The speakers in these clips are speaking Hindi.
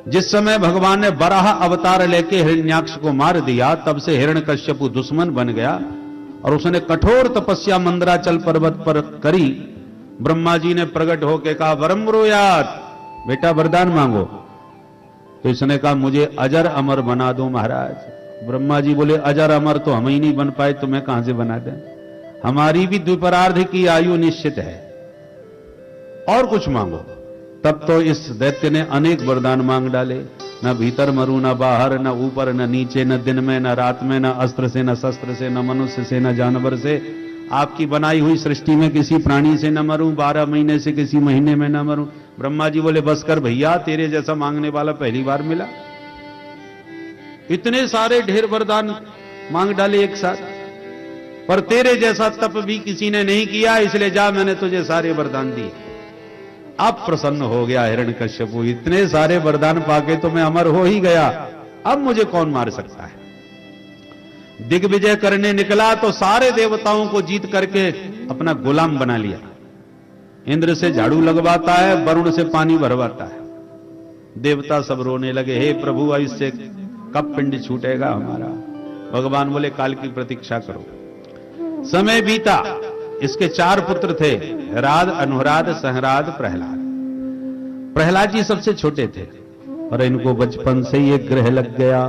जिस समय भगवान ने बराह अवतार लेके हिरण्याक्ष को मार दिया, तब से हिरण्यकश्यपु दुश्मन बन गया और उसने कठोर तपस्या मंदराचल पर्वत पर करी। ब्रह्मा जी ने प्रकट होकर कहा, वरम ब्रूयात, बेटा वरदान मांगो। तो इसने कहा, मुझे अजर अमर बना दो महाराज। ब्रह्मा जी बोले, अजर अमर तो हम ही नहीं बन पाए, तुम्हें कहां से बना दें, हमारी भी द्विपरार्ध की आयु निश्चित है, और कुछ मांगो। तब तो इस दैत्य ने अनेक वरदान मांग डाले, न भीतर मरू, न बाहर, न ऊपर, न नीचे, न दिन में, न रात में, न अस्त्र से, न शस्त्र से, न मनुष्य से, न जानवर से, आपकी बनाई हुई सृष्टि में किसी प्राणी से न मरूं, 12 महीने से किसी महीने में न मरूं। ब्रह्मा जी बोले, बस कर भैया, तेरे जैसा मांगने वाला पहली बार मिला। इतने सारे ढेर वरदान मांग डाले एक साथ, पर तेरे जैसा तप भी किसी ने नहीं किया, इसलिए जा, मैंने तुझे सारे वरदान दिए। अब प्रसन्न हो गया हिरण्यकश्यपु, इतने सारे वरदान पाके तो मैं अमर हो ही गया, अब मुझे कौन मार सकता है। दिग्विजय करने निकला तो सारे देवताओं को जीत करके अपना गुलाम बना लिया। इंद्र से झाड़ू लगवाता है, वरुण से पानी भरवाता है। देवता सब रोने लगे, हे प्रभु, इससे कब पिंड छूटेगा हमारा। भगवान बोले, काल की प्रतीक्षा करो। समय बीता, इसके 4 पुत्र थे, राध, अनुराध, सहराद, प्रहलाद। प्रहलाद जी सबसे छोटे थे और इनको बचपन से ये ग्रह लग गया,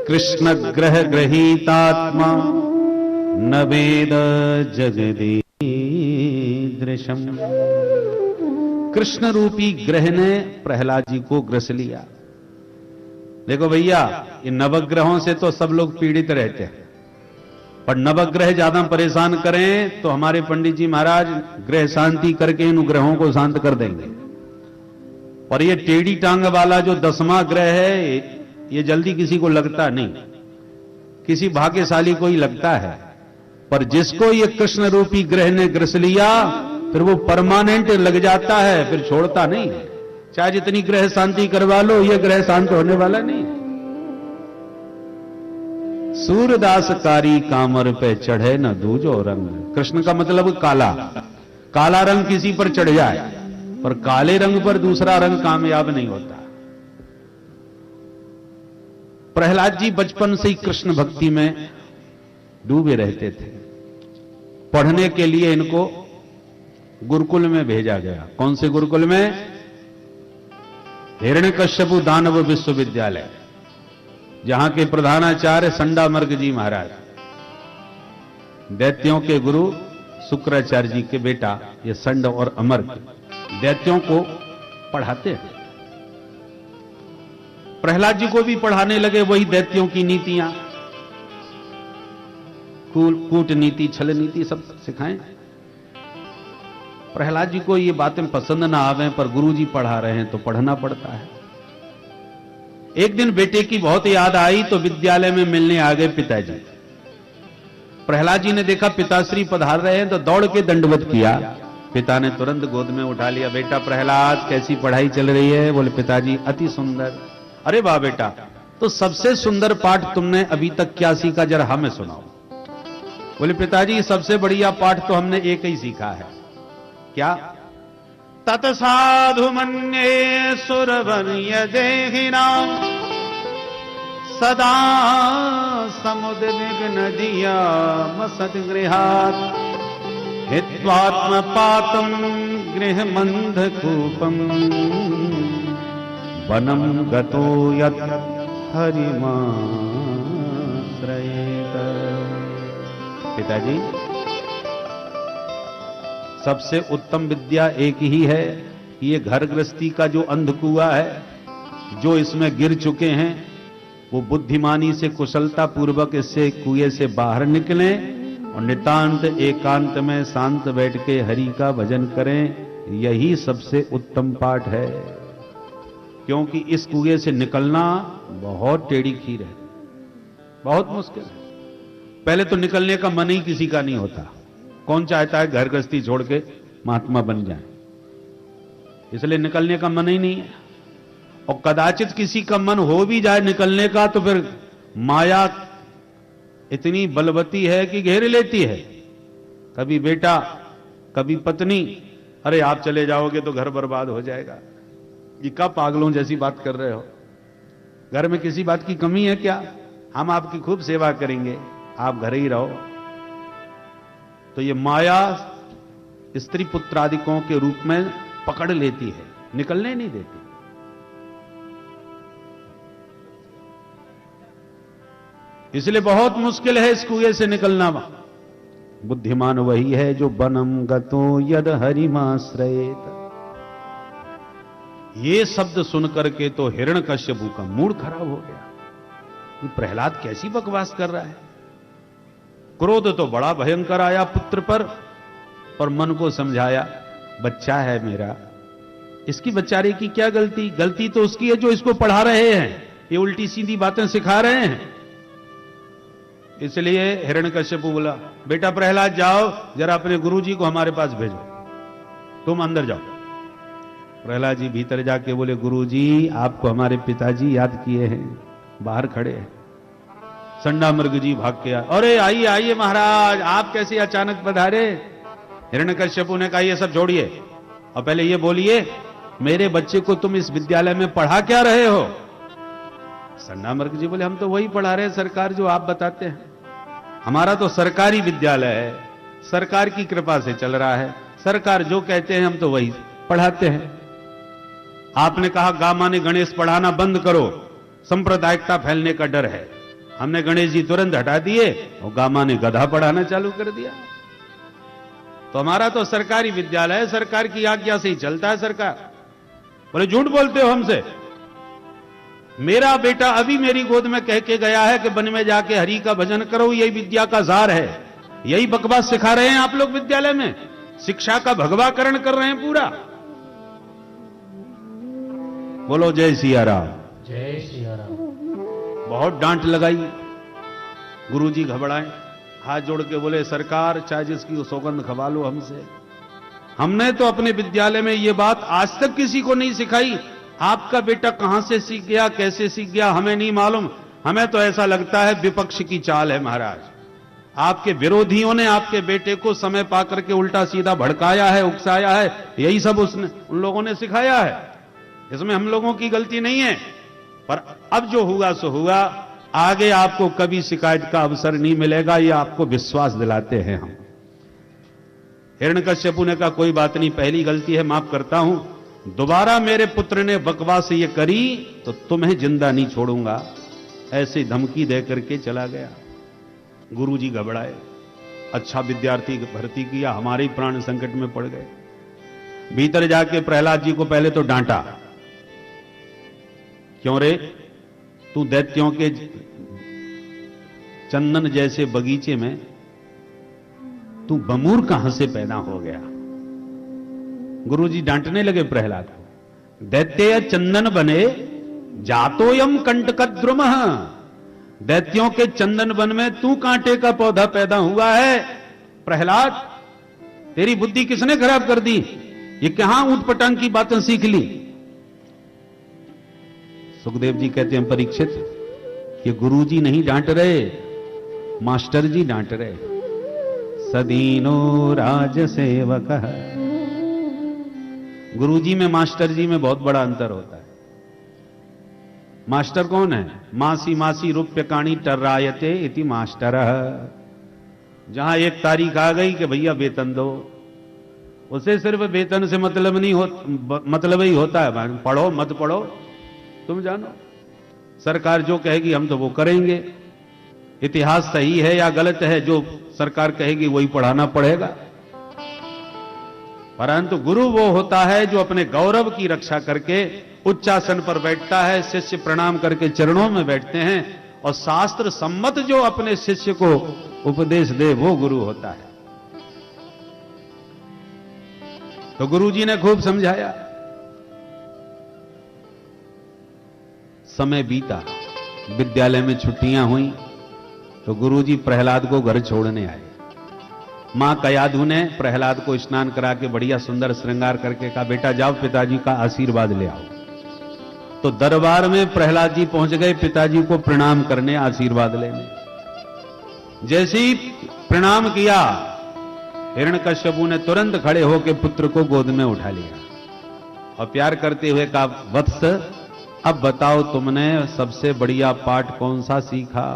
कृष्ण ग्रह ग्रहीतात्मा न वेद जगदीदृशम। कृष्ण रूपी ग्रह ने प्रहलाद जी को ग्रस लिया। देखो भैया, इन नवग्रहों से तो सब लोग पीड़ित रहते हैं, पर नवग्रह ज्यादा परेशान करें तो हमारे पंडित जी महाराज ग्रह शांति करके इन ग्रहों को शांत कर देंगे। और ये टेढ़ी टांग वाला जो 10वां ग्रह है, ये जल्दी किसी को लगता नहीं, किसी भाग्यशाली को ही लगता है। पर जिसको ये कृष्ण रूपी ग्रह ने ग्रस लिया, फिर वो परमानेंट लग जाता है, फिर छोड़ता नहीं। चाहे जितनी ग्रह शांति करवा लो, ये ग्रह शांत होने वाला नहीं। सूरदासकारी कामर पे चढ़े न दूजो रंग। कृष्ण का मतलब काला, काला रंग किसी पर चढ़ जाए, पर काले रंग पर दूसरा रंग कामयाब नहीं होता। प्रहलाद जी बचपन से ही कृष्ण भक्ति में डूबे रहते थे। पढ़ने के लिए इनको गुरुकुल में भेजा गया। कौन से गुरुकुल में? हिरण्यकश्यपु दानव विश्वविद्यालय, जहां के प्रधानाचार्य संडामर्ग जी महाराज, दैत्यों के गुरु शुक्राचार्य जी के बेटा ये संड और अमर्क दैत्यों को पढ़ाते हैं। प्रहलाद जी को भी पढ़ाने लगे वही दैत्यों की नीतियां, कूटनीति, छल नीति सब सिखाएं। प्रहलाद जी को ये बातें पसंद ना आवे, पर गुरुजी पढ़ा रहे हैं तो पढ़ना पड़ता है। एक दिन बेटे की बहुत याद आई तो विद्यालय में मिलने आ गए पिताजी। प्रहलाद जी ने देखा पिताश्री पधार रहे हैं तो दौड़ के दंडवत किया। पिता ने तुरंत गोद में उठा लिया, बेटा प्रहलाद कैसी पढ़ाई चल रही है? बोले, पिताजी अति सुंदर। अरे वाह बेटा, तो सबसे सुंदर पाठ तुमने अभी तक क्या सीखा, जरा हमें सुनाओ। बोले, पिताजी सबसे बढ़िया पाठ तो हमने एक ही सीखा है। क्या? तत्साधु मन्ये सुरवन्य देहिना सदा समुद्विग्न दिया मसद्गृहात् हित्वात्म पातम गृह मंधकूपम वनम गतो यत् हरिमाश्रयेत। पिताजी सबसे उत्तम विद्या एक ही है, ये घर गृहस्थी का जो अंधकुआ है, जो इसमें गिर चुके हैं, वो बुद्धिमानी से कुशलता पूर्वक इससे कुएं से बाहर निकलें और नितांत एकांत में शांत बैठ के हरि का भजन करें। यही सबसे उत्तम पाठ है, क्योंकि इस कुएं से निकलना बहुत टेढ़ी खीर है, बहुत मुश्किल है। पहले तो निकलने का मन ही किसी का नहीं होता। कौन चाहता है घर गृहस्थी छोड़ के महात्मा बन जाए? इसलिए निकलने का मन ही नहीं है। और कदाचित किसी का मन हो भी जाए निकलने का, तो फिर माया इतनी बलवती है कि घेर लेती है। कभी बेटा, कभी पत्नी, अरे आप चले जाओगे तो घर बर्बाद हो जाएगा, ये क्या पागलों जैसी बात कर रहे हो? घर में किसी बात की कमी है क्या? हम आपकी खूब सेवा करेंगे, आप घर ही रहो। तो ये माया स्त्री पुत्रादिकों के रूप में पकड़ लेती है, निकलने नहीं देती। इसलिए बहुत मुश्किल है इस कुएं से निकलना। बुद्धिमान वही है जो बनम गतो यद हरिमाश्रयेत। ये शब्द सुनकर के तो हिरण्यकश्यपु का मूड खराब हो गया। ये प्रहलाद कैसी बकवास कर रहा है। क्रोध तो बड़ा भयंकर आया पुत्र पर मन को समझाया, बच्चा है मेरा, इसकी बेचारे की क्या गलती? गलती तो उसकी है जो इसको पढ़ा रहे हैं, ये उल्टी सीधी बातें सिखा रहे हैं। इसलिए हिरण्यकश्यपु बोला, बेटा प्रहलाद जाओ, जरा अपने गुरुजी को हमारे पास भेजो, तुम अंदर जाओ। प्रहलाद जी भीतर जाके बोले, गुरुजी आपको हमारे पिताजी याद किए हैं, बाहर खड़े हैं। संडा मृग जी भाग के आए, अरे आइए आइए महाराज, आप कैसे अचानक पधारे? हिरण्यकश्यपु ने कहा, ये सब छोड़िए और पहले ये बोलिए, मेरे बच्चे को तुम इस विद्यालय में पढ़ा क्या रहे हो? संडा मृग जी बोले, हम तो वही पढ़ा रहे हैं सरकार जो आप बताते हैं। हमारा तो सरकारी विद्यालय है, सरकार की कृपा से चल रहा है, सरकार जो कहते हैं हम तो वही पढ़ाते हैं। आपने कहा गामा ने गणेश पढ़ाना बंद करो, सांप्रदायिकता फैलने का डर है। हमने गणेश जी तुरंत हटा दिए और गामा ने गधा पढ़ाना चालू कर दिया। तो हमारा तो सरकारी विद्यालय है, सरकार की आज्ञा से ही चलता है सरकार। बोले झूठ बोलते हो हमसे। मेरा बेटा अभी मेरी गोद में कह के गया है कि वन में जाके हरि का भजन करो, यही विद्या का जार है। यही बकवास सिखा रहे हैं आप लोग विद्यालय में, शिक्षा का भगवाकरण कर रहे हैं पूरा। बोलो जय सिया राम। जय सिया राम। बहुत डांट लगाई, गुरुजी घबराए, हाथ जोड़ के बोले, सरकार चाहे जिसकी सौगंध खवा लो हमसे, हमने तो अपने विद्यालय में ये बात आज तक किसी को नहीं सिखाई। आपका बेटा कहां से सीख गया, कैसे सीख गया, हमें नहीं मालूम। हमें तो ऐसा लगता है विपक्ष की चाल है महाराज। आपके विरोधियों ने आपके बेटे को समय पाकर के उल्टा सीधा भड़काया है, उकसाया है, यही सब उन लोगों ने सिखाया है। इसमें हम लोगों की गलती नहीं है, पर अब जो हुआ सो हुआ। आगे आपको कभी शिकायत का अवसर नहीं मिलेगा, ये आपको विश्वास दिलाते हैं हम। हिरण्यकश्यपु ने कहा, कोई बात नहीं, पहली गलती है, माफ करता हूं। दोबारा मेरे पुत्र ने बकवास ये करी तो तुम्हें जिंदा नहीं छोड़ूंगा, ऐसी धमकी दे करके चला गया। गुरुजी घबराए, अच्छा विद्यार्थी भर्ती किया, हमारे ही प्राण संकट में पड़ गए। भीतर जाके प्रहलाद जी को पहले तो डांटा, क्यों रे, तू दैत्यों के चंदन जैसे बगीचे में तू बमूर कहां से पैदा हो गया? गुरुजी डांटने लगे प्रहलाद को, दैत्य चंदन बने जातोयम कंटकद्रुम, दैत्यों के चंदन वन में तू कांटे का पौधा पैदा हुआ है। प्रहलाद, तेरी बुद्धि किसने खराब कर दी? ये कहां ऊंट पटांग की बातें सीख ली? सुखदेव जी कहते हैं, परीक्षित, ये गुरुजी नहीं डांट रहे, मास्टर जी डांट रहे। सदीनो राज सेवक, गुरुजी में मास्टर जी में बहुत बड़ा अंतर होता है। मास्टर कौन है? मासी मासी रूप्य काणी टर्रायते इति मास्टर। जहां एक तारीख आ गई कि भैया वेतन दो, उसे सिर्फ वेतन से मतलब नहीं मतलब ही होता है, पढ़ो मत पढ़ो तुम जानो, सरकार जो कहेगी हम तो वो करेंगे। इतिहास सही है या गलत है, जो सरकार कहेगी वही पढ़ाना पड़ेगा। परंतु गुरु वो होता है जो अपने गौरव की रक्षा करके उच्चासन पर बैठता है, शिष्य प्रणाम करके चरणों में बैठते हैं, और शास्त्र सम्मत जो अपने शिष्य को उपदेश दे वो गुरु होता है। तो गुरुजी ने खूब समझाया। समय बीता, विद्यालय में छुट्टियां हुई तो गुरुजी प्रहलाद को घर छोड़ने आए। मां कयाधु ने प्रहलाद को स्नान करा के बढ़िया सुंदर श्रृंगार करके कहा, बेटा जाओ पिताजी का आशीर्वाद ले आओ। तो दरबार में प्रहलाद जी पहुंच गए पिताजी को प्रणाम करने, आशीर्वाद लेने। जैसे ही प्रणाम किया, हिरण्यकश्यपु ने तुरंत खड़े होकर पुत्र को गोद में उठा लिया। और प्यार करते हुए कहा, वत्स अब बताओ तुमने सबसे बढ़िया पाठ कौन सा सीखा?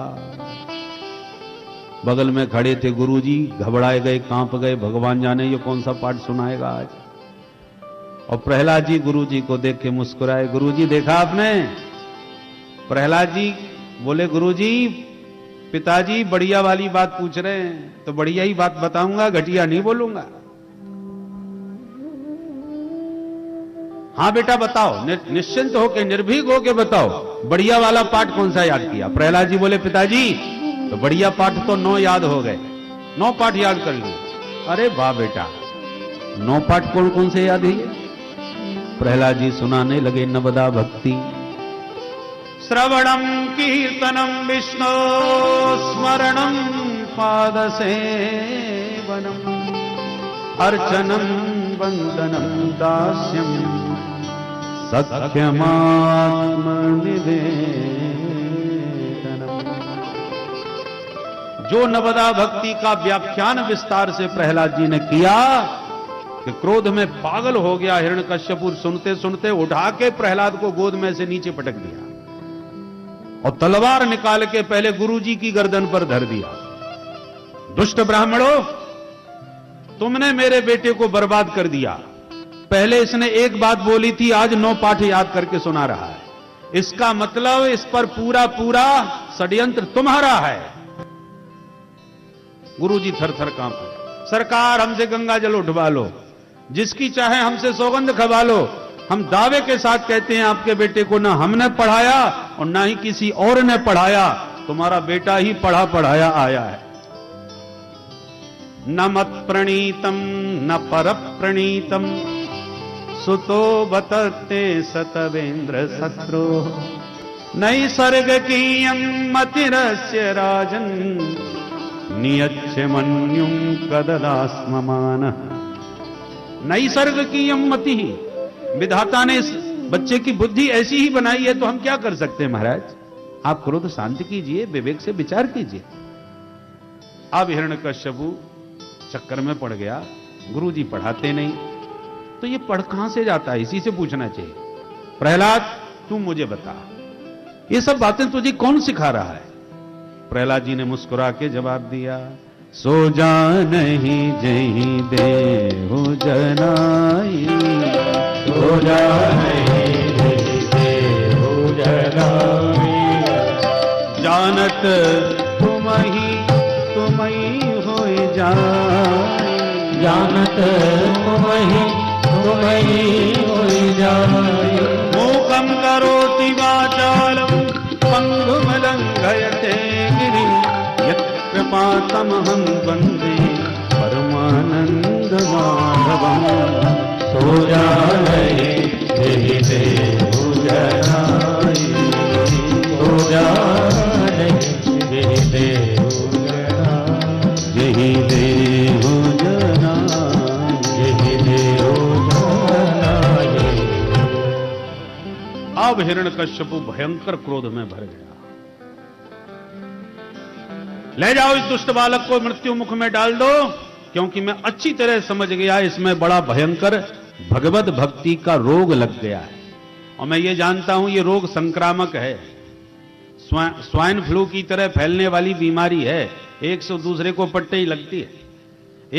बगल में खड़े थे गुरुजी, घबराए गए, कांप गए, भगवान जाने ये कौन सा पाठ सुनाएगा आज। और प्रहलाद जी गुरुजी को देख के मुस्कुराए। गुरुजी देखा आपने? प्रहलाद जी बोले, गुरुजी पिताजी बढ़िया वाली बात पूछ रहे हैं तो बढ़िया ही बात बताऊंगा, घटिया नहीं बोलूंगा। हाँ बेटा बताओ, निश्चिंत होके, निर्भीक होके बताओ, बढ़िया वाला पाठ कौन सा याद किया? प्रहलाद जी बोले, पिताजी तो बढ़िया पाठ तो 9 याद हो गए, 9 पाठ याद कर लिए। अरे वाह बेटा, 9 पाठ कौन कौन से याद है? प्रहलाद जी सुनाने लगे, नवदा भक्ति, श्रवणम कीर्तनम विष्णु स्मरणम पाद सेवनम अर्चनम वंदनम दास्यम सख्यमात्म निवेदनम। जो नवदा भक्ति का व्याख्यान विस्तार से प्रहलाद जी ने किया कि क्रोध में पागल हो गया हिरण्यकश्यप, सुनते सुनते उठा के प्रहलाद को गोद में से नीचे पटक दिया और तलवार निकाल के पहले गुरुजी की गर्दन पर धर दिया। दुष्ट ब्राह्मणों, तुमने मेरे बेटे को बर्बाद कर दिया। पहले इसने एक बात बोली थी, आज 9 पाठ याद करके सुना रहा है। इसका मतलब इस पर पूरा पूरा षड्यंत्र तुम्हारा है। गुरुजी थर थर कांप गए। सरकार हमसे गंगा जल उठवा लो, जिसकी चाहे हमसे सौगंध खवा लो। हम दावे के साथ कहते हैं आपके बेटे को ना हमने पढ़ाया और ना ही किसी और ने पढ़ाया, तुम्हारा बेटा ही पढ़ा पढ़ाया आया है। न मत प्रणीतम न पर प्रणीतम सुतो बतते सतवेंद्र शत्रु नैसर्ग की मतिरस्य राजन नियच्छ मन्युम कददास्ममान। नैसर्ग की मति ही, विधाता ने इस बच्चे की बुद्धि ऐसी ही बनाई है, तो हम क्या कर सकते हैं महाराज? आप क्रोध शांत कीजिए, विवेक से विचार कीजिए। अब हिरण्यकश्यप चक्कर में पड़ गया, गुरुजी पढ़ाते नहीं, तो ये पढ़ कहां से जाता है? इसी से पूछना चाहिए। प्रहलाद तू मुझे बता, ये सब बातें तुझे कौन सिखा रहा है? प्रहलाद जी ने मुस्कुरा के जवाब दिया, सो जा नहीं जही देहु जनाई, सो जा नहीं जही देहु जनाई, जानत तुम ही होए जाए, जानत तुम ही होए जाए। मूकम करोति वाचालम पंगुम लंघयते गिरिं यत्कृपातमहं वन्दे परमानंद माधवं। सो जा नहीं जही देहु जनाई, सो जा नहीं जही देहु जनाई, जही देहु जनाई, जही देहु जनाई। अब हिरण्यकश्यप भयंकर क्रोध में भर गया। ले जाओ इस दुष्ट बालक को मृत्यु मुख में डाल दो, क्योंकि मैं अच्छी तरह समझ गया इसमें बड़ा भयंकर भगवत भक्ति का रोग लग गया है। और मैं ये जानता हूं ये रोग संक्रामक है, स्वाइन फ्लू की तरह फैलने वाली बीमारी है, एक से दूसरे को पट्टे ही लगती है।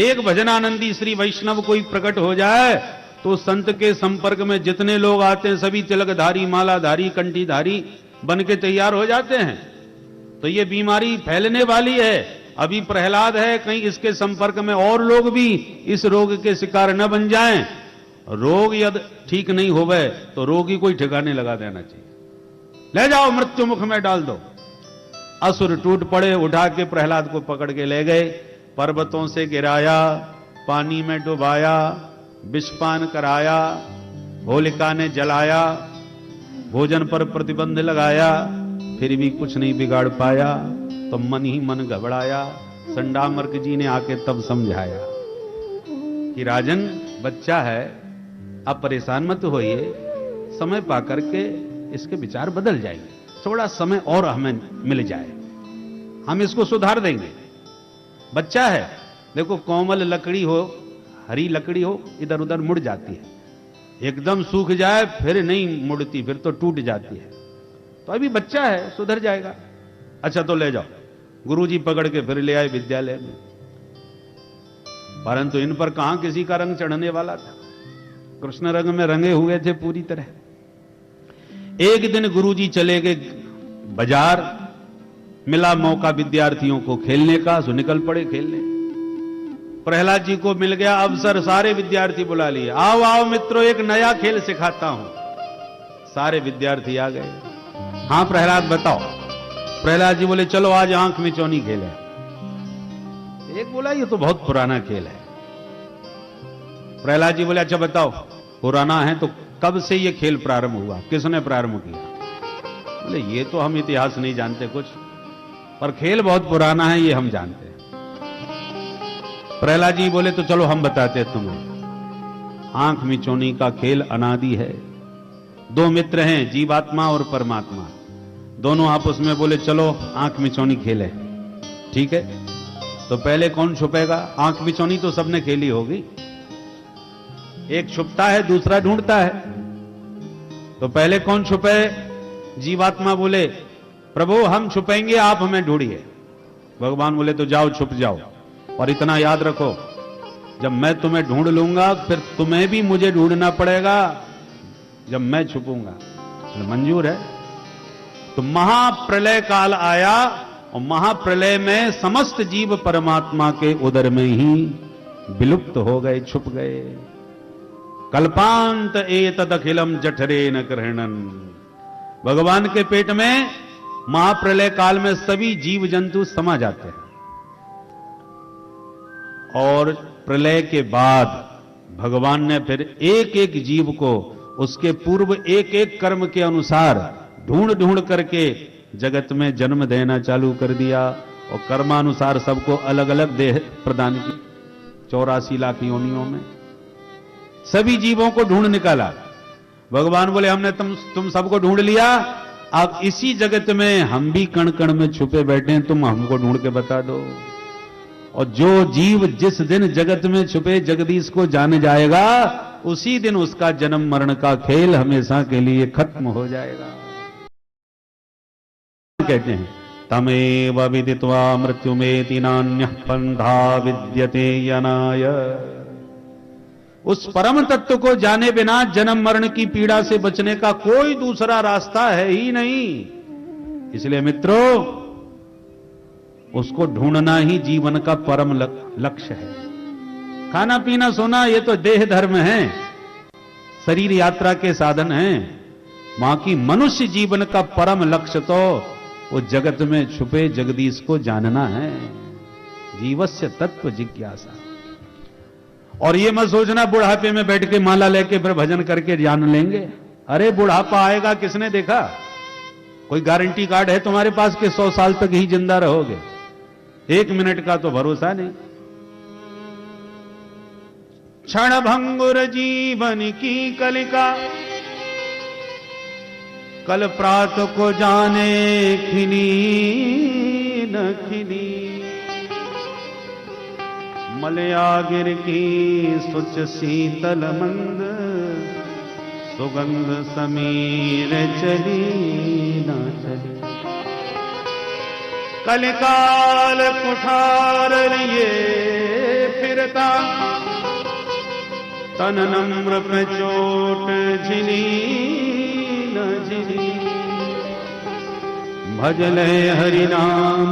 एक भजनानंदी श्री वैष्णव कोई प्रकट हो जाए तो संत के संपर्क में जितने लोग आते हैं सभी तिलकधारी, मालाधारी, कंठीधारी बन के तैयार हो जाते हैं। तो ये बीमारी फैलने वाली है। अभी प्रहलाद है, कहीं इसके संपर्क में और लोग भी इस रोग के शिकार न बन जाएं। रोग यदि ठीक नहीं होवे तो रोगी कोई ठिकाने लगा देना चाहिए। ले जाओ मृत्यु मुख में डाल दो। असुर टूट पड़े, उठा के प्रहलाद को पकड़ के ले गए, पर्वतों से गिराया, पानी में डुबाया, विषपान कराया, होलिका ने जलाया, भोजन पर प्रतिबंध लगाया, फिर भी कुछ नहीं बिगाड़ पाया। तो मन ही मन घबराया। संडामर्क जी ने आके तब समझाया कि राजन बच्चा है, आप परेशान मत होइए, समय पा करके इसके विचार बदल जाएंगे, थोड़ा समय और हमें मिल जाए, हम इसको सुधार देंगे। बच्चा है, देखो कोमल लकड़ी हो, हरी लकड़ी हो, इधर उधर मुड़ जाती है, एकदम सूख जाए फिर नहीं मुड़ती, फिर तो टूट जाती है। तो अभी बच्चा है, सुधर जाएगा। अच्छा तो ले जाओ। गुरुजी पकड़ के फिर ले आए विद्यालय में, परंतु इन पर कहां किसी का रंग चढ़ने वाला था। कृष्ण रंग में रंगे हुए थे पूरी तरह। एक दिन गुरुजी चले गए बाजार, मिला मौका विद्यार्थियों को खेलने का, सो निकल पड़े खेलने। प्रहलाद जी को मिल गया अवसर, सारे विद्यार्थी बुला लिए, आओ आओ मित्रों, एक नया खेल सिखाता हूं। सारे विद्यार्थी आ गए। हां प्रहलाद बताओ। प्रहलाद जी बोले चलो आज आंख मिचौनी खेल है। एक बोला ये तो बहुत पुराना खेल है। प्रहलाद जी बोले अच्छा बताओ, पुराना है तो कब से ये खेल प्रारंभ हुआ, किसने प्रारंभ किया? बोले ये तो हम इतिहास नहीं जानते कुछ, पर खेल बहुत पुराना है ये हम जानते हैं। प्रहलाद जी बोले तो चलो हम बताते हैं तुम्हें। आंख मिचौनी का खेल अनादि है। दो मित्र हैं, जीवात्मा और परमात्मा, दोनों आपस में बोले चलो आंख मिचौनी खेले। ठीक है, तो पहले कौन छुपेगा? आंख मिचौनी तो सबने खेली होगी। एक छुपता है, दूसरा ढूंढता है। तो पहले कौन छुपे? जीवात्मा बोले प्रभु हम छुपेंगे, आप हमें ढूंढिए। भगवान बोले तो जाओ छुप जाओ, और इतना याद रखो जब मैं तुम्हें ढूंढ लूंगा फिर तुम्हें भी मुझे ढूंढना पड़ेगा जब मैं छुपूंगा। तो मंजूर है। तो महाप्रलय काल आया, और महाप्रलय में समस्त जीव परमात्मा के उदर में ही विलुप्त हो गए, छुप गए। कल्पांत एतद अखिलम जठरे न ग्रहणन। भगवान के पेट में महाप्रलय काल में सभी जीव जंतु समा जाते हैं, और प्रलय के बाद भगवान ने फिर एक एक जीव को उसके पूर्व एक एक कर्म के अनुसार ढूंढ ढूंढ करके जगत में जन्म देना चालू कर दिया, और कर्मानुसार सबको अलग अलग देह प्रदान की। 84 लाख योनियों में सभी जीवों को ढूंढ निकाला। भगवान बोले हमने तुम सबको ढूंढ लिया, अब इसी जगत में हम भी कण कण में छुपे बैठे हैं, तुम हमको ढूंढ के बता दो। और जो जीव जिस दिन जगत में छुपे जगदीश को जान जाएगा, उसी दिन उसका जन्म मरण का खेल हमेशा के लिए खत्म हो जाएगा। कहते हैं तमेव विदित्वा मृत्युमेति नान्यः पंथा विद्यते यनाय। उस परम तत्व को जाने बिना जन्म मरण की पीड़ा से बचने का कोई दूसरा रास्ता है ही नहीं। इसलिए मित्रों, उसको ढूंढना ही जीवन का परम लक्ष्य है। खाना पीना सोना ये तो देह धर्म है, शरीर यात्रा के साधन हैं। बाकी मनुष्य जीवन का परम लक्ष्य तो वो जगत में छुपे जगदीश को जानना है। जीवस्य तत्व जिज्ञासा। और ये मत सोचना बुढ़ापे में बैठ के माला लेके फिर भजन करके जान लेंगे। अरे बुढ़ापा आएगा किसने देखा? कोई गारंटी कार्ड है तुम्हारे पास कि 100 साल तक ही जिंदा रहोगे? 1 मिनट का तो भरोसा नहीं। क्षण भंगुर जीवन की कलिका, कल प्रात को जाने खिली न खिली। मलयागिर की सुच शीतल मंद, सुगंध समीर चली न चली। कलिकाल कुठार लिए फिरता, तन नम्र पे चोट झिली न झिली। भजले हरि नाम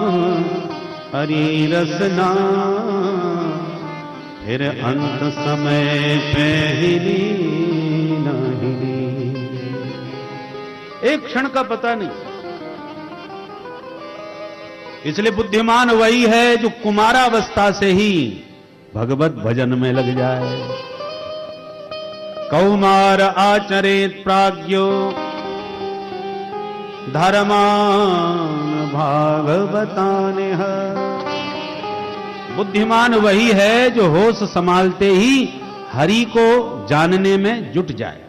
हरि रसना, फिर अंत समय पे हिली न हिली। एक क्षण का पता नहीं। इसलिए बुद्धिमान वही है जो कुमारावस्था से ही भगवत भजन में लग जाए। कौमार आचरेत प्राज्ञो धर्मान भागवताने। बुद्धिमान वही है जो होश संभालते ही हरि को जानने में जुट जाए,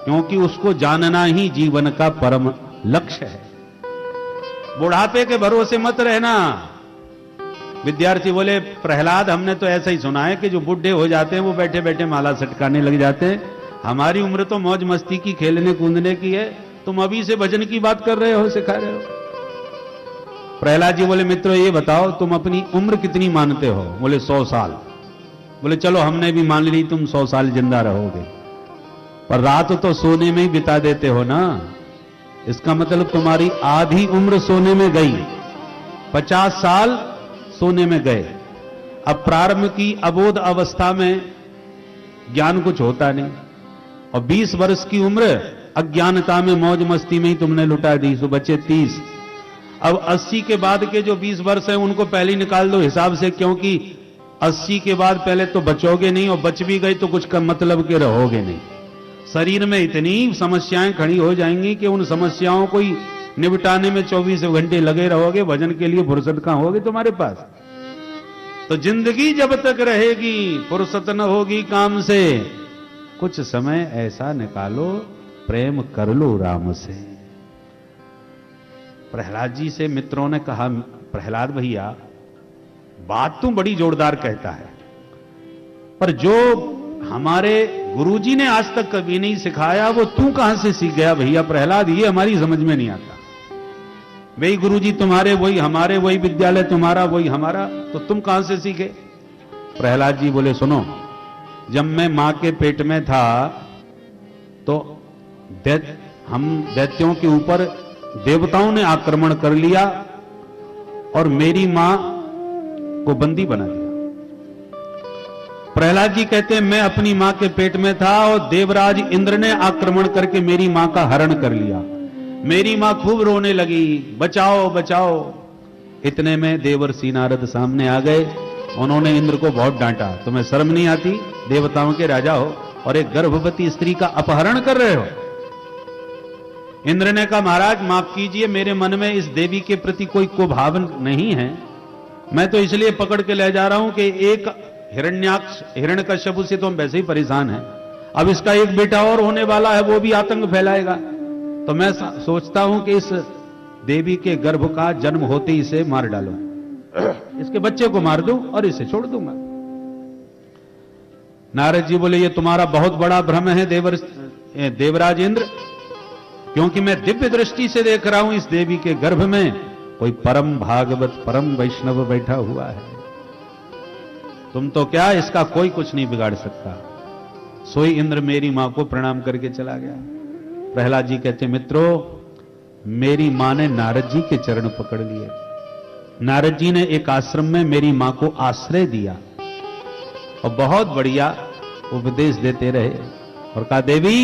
क्योंकि उसको जानना ही जीवन का परम लक्ष्य है। बुढ़ापे के भरोसे मत रहना। विद्यार्थी बोले प्रहलाद, हमने तो ऐसा ही सुना है कि जो बुढ़े हो जाते हैं वो बैठे बैठे माला सटकाने लग जाते हैं। हमारी उम्र तो मौज मस्ती की, खेलने कूदने की है, तुम अभी से भजन की बात कर रहे हो, सिखा रहे हो। प्रहलाद जी बोले मित्रों ये बताओ तुम अपनी उम्र कितनी मानते हो? बोले 100 साल। बोले चलो हमने भी मान ली तुम 100 साल जिंदा रहोगे, पर रात तो सोने में ही बिता देते हो ना। इसका मतलब तुम्हारी आधी उम्र सोने में गई, 50 साल सोने में गए। अब प्रारंभ की अबोध अवस्था में ज्ञान कुछ होता नहीं, और 20 वर्ष की उम्र अज्ञानता में मौज मस्ती में ही तुमने लुटा दी, सो बचे 30। अब 80 के बाद के जो 20 वर्ष हैं उनको पहले ही निकाल दो हिसाब से, क्योंकि 80 के बाद पहले तो बचोगे नहीं, और बच भी गई तो कुछ का मतलब के रहोगे नहीं। शरीर में इतनी समस्याएं खड़ी हो जाएंगी कि उन समस्याओं को ही निपटाने में 24 घंटे लगे रहोगे, भजन के लिए फुर्सत कहां होगी तुम्हारे पास। तो जिंदगी जब तक रहेगी फुर्सत न होगी काम से, कुछ समय ऐसा निकालो प्रेम कर लो राम से। प्रहलाद जी से मित्रों ने कहा, प्रहलाद भैया बात तो बड़ी जोरदार कहता है, पर जो हमारे गुरुजी ने आज तक कभी नहीं सिखाया वो तू कहां से सीख गया भैया प्रहलाद? ये हमारी समझ में नहीं आता। वही गुरुजी तुम्हारे, वही हमारे, वही विद्यालय तुम्हारा, वही हमारा, तो तुम कहां से सीखे? प्रहलाद जी बोले सुनो, जब मैं मां के पेट में था तो हम दैत्यों के ऊपर देवताओं ने आक्रमण कर लिया और मेरी मां को बंदी बना दिया। प्रहलाद जी कहते हैं मैं अपनी मां के पेट में था और देवराज इंद्र ने आक्रमण करके मेरी मां का हरण कर लिया। मेरी मां खूब रोने लगी, बचाओ बचाओ। इतने में देवर्षि नारद सामने आ गए। उन्होंने इंद्र को बहुत डांटा, तुम्हें शर्म नहीं आती? देवताओं के राजा हो और एक गर्भवती स्त्री का अपहरण कर रहे हो। इंद्र ने कहा महाराज माफ कीजिए, मेरे मन में इस देवी के प्रति कोई कुभाव नहीं है। मैं तो इसलिए पकड़ के ले जा रहा हूं कि एक हिरण्यकश्यप से तो हम वैसे ही परेशान हैं, अब इसका एक बेटा और होने वाला है, वो भी आतंक फैलाएगा। तो मैं सोचता हूं कि इस देवी के गर्भ का जन्म होते ही इसे मार डालूं, इसके बच्चे को मार दूं और इसे छोड़ दूंगा। नारद जी बोले ये तुम्हारा बहुत बड़ा भ्रम है देवराज इंद्र, क्योंकि मैं दिव्य दृष्टि से देख रहा हूं इस देवी के गर्भ में कोई परम भागवत परम वैष्णव बैठा हुआ है। तुम तो क्या, इसका कोई कुछ नहीं बिगाड़ सकता। सोई इंद्र मेरी मां को प्रणाम करके चला गया। प्रहलाद जी कहते मित्रों, मेरी मां ने नारद जी के चरण पकड़ लिए। नारद जी ने एक आश्रम में मेरी मां को आश्रय दिया और बहुत बढ़िया उपदेश देते रहे और कहा देवी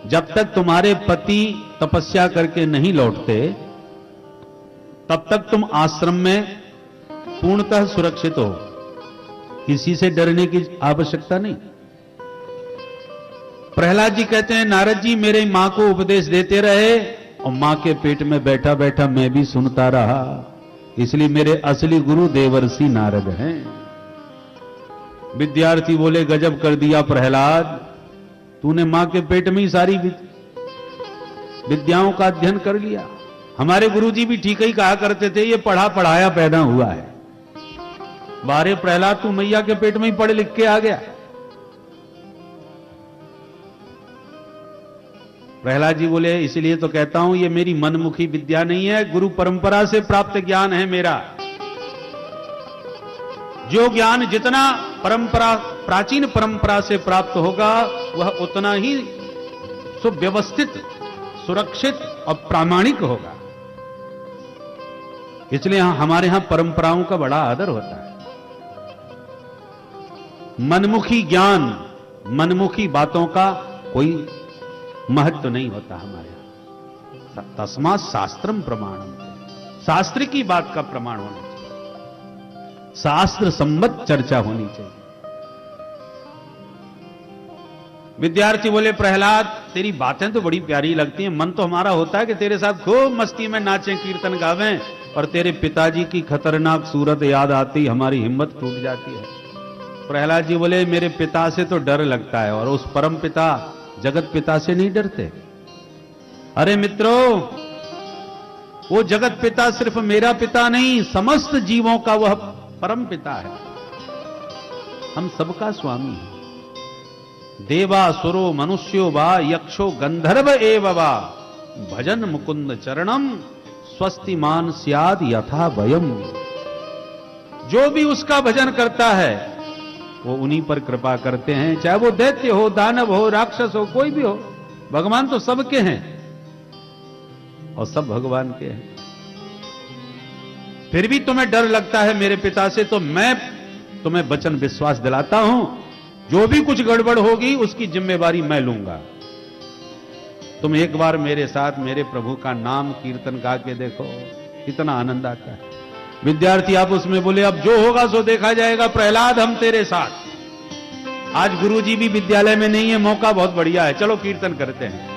जब तक तुम्हारे पति तपस्या करके नहीं लौटते तब तक तुम आश्रम में पूर्णतः सुरक्षित हो, किसी से डरने की आवश्यकता नहीं। प्रहलाद जी कहते हैं नारद जी मेरे मां को उपदेश देते रहे और मां के पेट में बैठा बैठा मैं भी सुनता रहा, इसलिए मेरे असली गुरु देवर्षि नारद हैं। विद्यार्थी बोले गजब कर दिया प्रहलाद, तूने मां के पेट में ही सारी विद्याओं का अध्ययन कर लिया। हमारे गुरुजी भी ठीक ही कहा करते थे ये पढ़ा पढ़ाया पैदा हुआ है। बारे प्रहलाद तू मैया के पेट में ही पढ़ लिख के आ गया। प्रहलाद जी बोले इसलिए तो कहता हूं ये मेरी मनमुखी विद्या नहीं है, गुरु परंपरा से प्राप्त ज्ञान है मेरा। जो ज्ञान जितना परंपरा प्राचीन परंपरा से प्राप्त होगा वह उतना ही सुव्यवस्थित सुरक्षित और प्रामाणिक होगा। इसलिए हमारे यहां परंपराओं का बड़ा आदर होता है। मनमुखी ज्ञान मनमुखी बातों का कोई महत्व नहीं होता हमारे यहां। तस्मात् शास्त्रम प्रमाणम, शास्त्र की बात का प्रमाण होना चाहिए, शास्त्र सम्मत चर्चा होनी चाहिए। विद्यार्थी बोले प्रहलाद तेरी बातें तो बड़ी प्यारी लगती हैं, मन तो हमारा होता है कि तेरे साथ खूब मस्ती में नाचें कीर्तन गावें, और तेरे पिताजी की खतरनाक सूरत याद आती हमारी हिम्मत टूट जाती है। प्रहलाद जी बोले मेरे पिता से तो डर लगता है और उस परम पिता जगत पिता से नहीं डरते। अरे मित्रों वो जगत पिता सिर्फ मेरा पिता नहीं, समस्त जीवों का वह परम पिता है, हम सबका स्वामी है। देवासुरो मनुष्यो वा यक्षो गंधर्व एव वा भजन मुकुंद चरणम स्वस्तिमान स्याद यथा वयम। जो भी उसका भजन करता है वो उन्हीं पर कृपा करते हैं, चाहे वो दैत्य हो, दानव हो, राक्षस हो, कोई भी हो। भगवान तो सबके हैं और सब भगवान के हैं। फिर भी तुम्हें डर लगता है मेरे पिता से, तो मैं तुम्हें वचन विश्वास दिलाता हूं, जो भी कुछ गड़बड़ होगी उसकी जिम्मेवारी मैं लूंगा। तुम एक बार मेरे साथ मेरे प्रभु का नाम कीर्तन गा के देखो, कितना आनंद आता है। विद्यार्थी आप उसमें बोले अब जो होगा सो देखा जाएगा, प्रहलाद हम तेरे साथ। आज गुरुजी भी विद्यालय में नहीं है, मौका बहुत बढ़िया है, चलो कीर्तन करते हैं।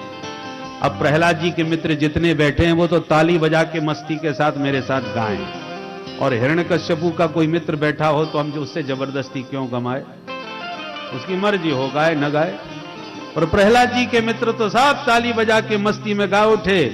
अब प्रहलाद जी के मित्र जितने बैठे हैं वो तो ताली बजा के मस्ती के साथ मेरे साथ गाएं, और हिरण्यकश्यपु का कोई मित्र बैठा हो तो हम जो उससे जबरदस्ती क्यों गमाए, उसकी मर्जी हो, गाए न गाए। और प्रहलाद जी के मित्र तो साफ ताली बजा के मस्ती में गा उठे।